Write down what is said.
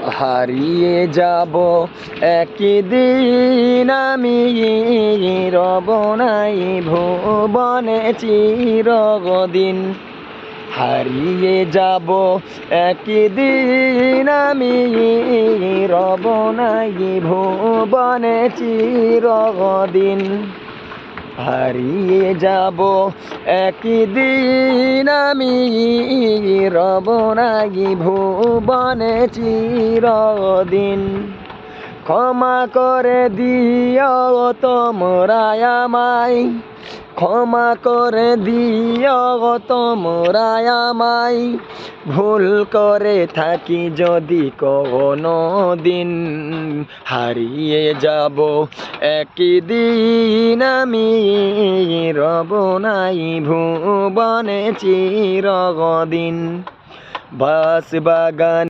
হারিয়ে যাব একদিন আমি, রব নাই ভুবনে চিরদিন। হারিয়ে যাব একদিন আমি, রব নাই ভুবনে চিরদিন। হারিয়ে যাব একদিন আমি, রব নাই ভুবনে চিরদিন। ক্ষমা করে দিও তোমরা আমায়, ক্ষমা করে দিও তোমরা আমায়, ভুল করে থাকি যদি কোনো দিন। হারিয়ে যাব একদিন আমি, রব নাই ভুবনে চিরদিন। বাঁশবাগান